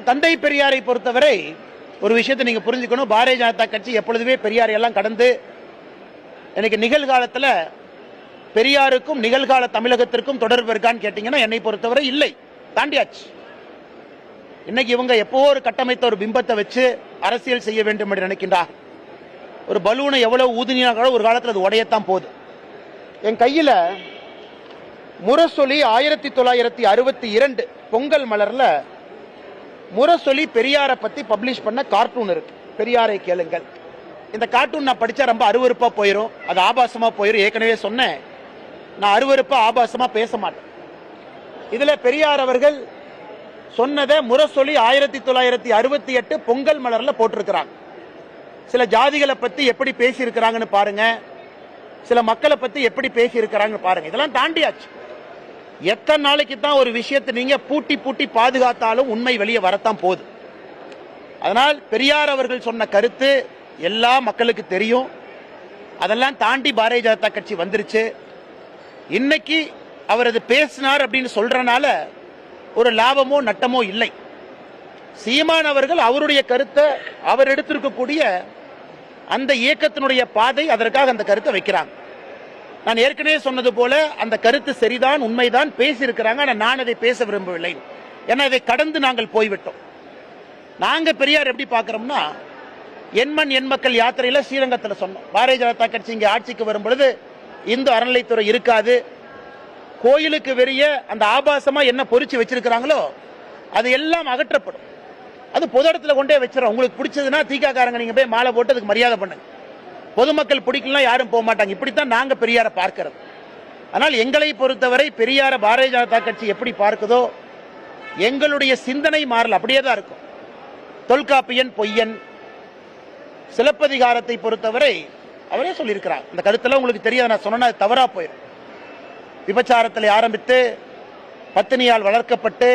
தந்தை பெரியாரை பொறுத்தவரை ஒரு விஷயத்தை நீங்க புரிஞ்சுக்கணும். பாரதிய ஜனதா கட்சி எப்பொழுதுமே பெரியாரை எல்லாம் கடந்து எனக்கு நிகழ்காலத்தில் பெரியாருக்கும் நிகழ்கால தமிழகத்திற்கும் தொடர்பு இருக்கான்னு கேட்டீங்கன்னா என்னை பொறுத்தவரை இல்லை, தாண்டியாச்சு. இன்னைக்கு இவங்க எப்போ ஒரு கட்டமைத்த ஒரு பிம்பத்தை வச்சு அரசியல் செய்ய வேண்டும் என்று நினைக்கின்றார். ஒரு பலூனை எவ்வளவு ஊதினாலும் ஒரு காலத்தில் அது உடையத்தான் போகுது. என் கையில முரசொலி 1962 பொங்கல் மலர்ல முரசொலி பெரியாரை பத்தி பப்ளிஷ் பண்ண கார்ட்டூன் இருக்கு, பெரியாரை கேளுங்கள். இந்த கார்ட்டூன் நான் படிச்சா ரொம்ப அருவருப்பா போயிடும், அது ஆபாசமா போயிடும். ஏற்கனவே சொன்னேன், நான் அருவருப்பா ஆபாசமா பேச மாட்டேன். இதுல பெரியார் அவர்கள் சொன்னதை முரசொலி 1968 பொங்கல் மலர்ல போட்டிருக்கிறாங்க. சில ஜாதிகளை பத்தி எப்படி பேசி இருக்கிறாங்கன்னு பாருங்க, சில மக்களை பத்தி எப்படி பேசி இருக்கிறாங்கன்னு பாருங்க. இதெல்லாம் தாண்டியாச்சு. எத்தனை நாளைக்கு தான் ஒரு விஷயத்தை நீங்க பூட்டி பூட்டி பாதுகாத்தாலும் உண்மை வெளியே வரத்தான் போகுது. அதனால் பெரியார் அவர்கள் சொன்ன கருத்து எல்லா மக்களுக்கு தெரியும். அதெல்லாம் தாண்டி பாரதிய ஜனதா கட்சி வந்துருச்சு. இன்னைக்கு அவர் அது பேசினார் அப்படின்னு சொல்றனால ஒரு லாபமோ நட்டமோ இல்லை. சீமான் அவர்கள் அவருடைய கருத்தை அவர் எடுத்திருக்கக்கூடிய அந்த இயக்கத்தினுடைய பாதை, அதற்காக அந்த கருத்தை வைக்கிறாங்க. நான் ஏற்கனவே சொன்னது போல அந்த கருத்து சரிதான், உண்மைதான், பேசியிருக்கிறாங்க. ஆனால் நான் அதை பேச விரும்பவில்லை. ஏன்னா இதை கடந்து நாங்கள் போய்விட்டோம். நாங்க பெரியார் எப்படி பார்க்கிறோம்னா, எண்மண் எண் மக்கள் யாத்திரையில ஸ்ரீரங்கத்தில் சொன்னோம், பாரதிய ஜனதா கட்சி இங்கே ஆட்சிக்கு வரும் பொழுது இந்து அறநிலைத்துறை இருக்காது, கோயிலுக்கு வெறிய அந்த ஆபாசமா என்ன பொறிச்சு வச்சிருக்கிறாங்களோ அது எல்லாம் அகற்றப்படும், அது பொது இடத்துல கொண்டே வச்சிடறோம். உங்களுக்கு பிடிச்சதுன்னா தீக்காக்காரங்க நீங்க போய் மாலை போட்டு அதுக்கு மரியாதை பண்ணுங்க, பொதுமக்கள் பிடிக்கலாம் யாரும் போக மாட்டாங்க. இப்படித்தான் நாங்க பெரியாரை பார்க்கிறது. ஆனால் எங்களை பொறுத்தவரை பெரியார பாரதிய ஜனதா கட்சி எப்படி பார்க்குதோ எங்களுடைய சிந்தனை மாறல, அப்படியே தான் இருக்கும். தொல்காப்பியன் பொய்யன், சிலப்பதிகாரத்தை பொறுத்தவரை அவரே சொல்லியிருக்கிறார். இந்த கருத்தெல்லாம் உங்களுக்கு தெரியாது, நான் சொன்னா தவறா போயிடும். விபச்சாரத்தில் ஆரம்பித்து பத்தினியால் வளர்க்கப்பட்டு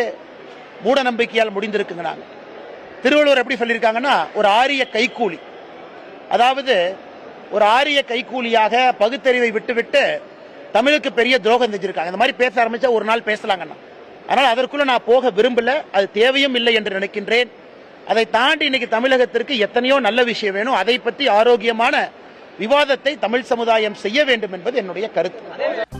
மூட நம்பிக்கையால் முடிந்திருக்குங்க. நாங்கள் திருவள்ளுவர் எப்படி சொல்லியிருக்காங்கன்னா, ஒரு ஆரிய கைக்கூலி, அதாவது ஒரு ஆரிய கைக்கூலியாக பகுத்தறிவை விட்டுவிட்டு தமிழுக்கு பெரிய துரோகம் செஞ்சிருக்காங்க. இந்த மாதிரி பேச ஆரம்பிச்சா ஒரு நாள் பேசலாங்கண்ணா. ஆனால் அதற்குள்ள நான் போக விரும்பல, அது தேவையும் இல்லை என்று நினைக்கின்றேன். அதை தாண்டி இன்னைக்கு தமிழகத்திற்கு எத்தனையோ நல்ல விஷயம் வேணும், அதை பற்றி ஆரோக்கியமான விவாதத்தை தமிழ் சமுதாயம் செய்ய வேண்டும் என்பது என்னுடைய கருத்து.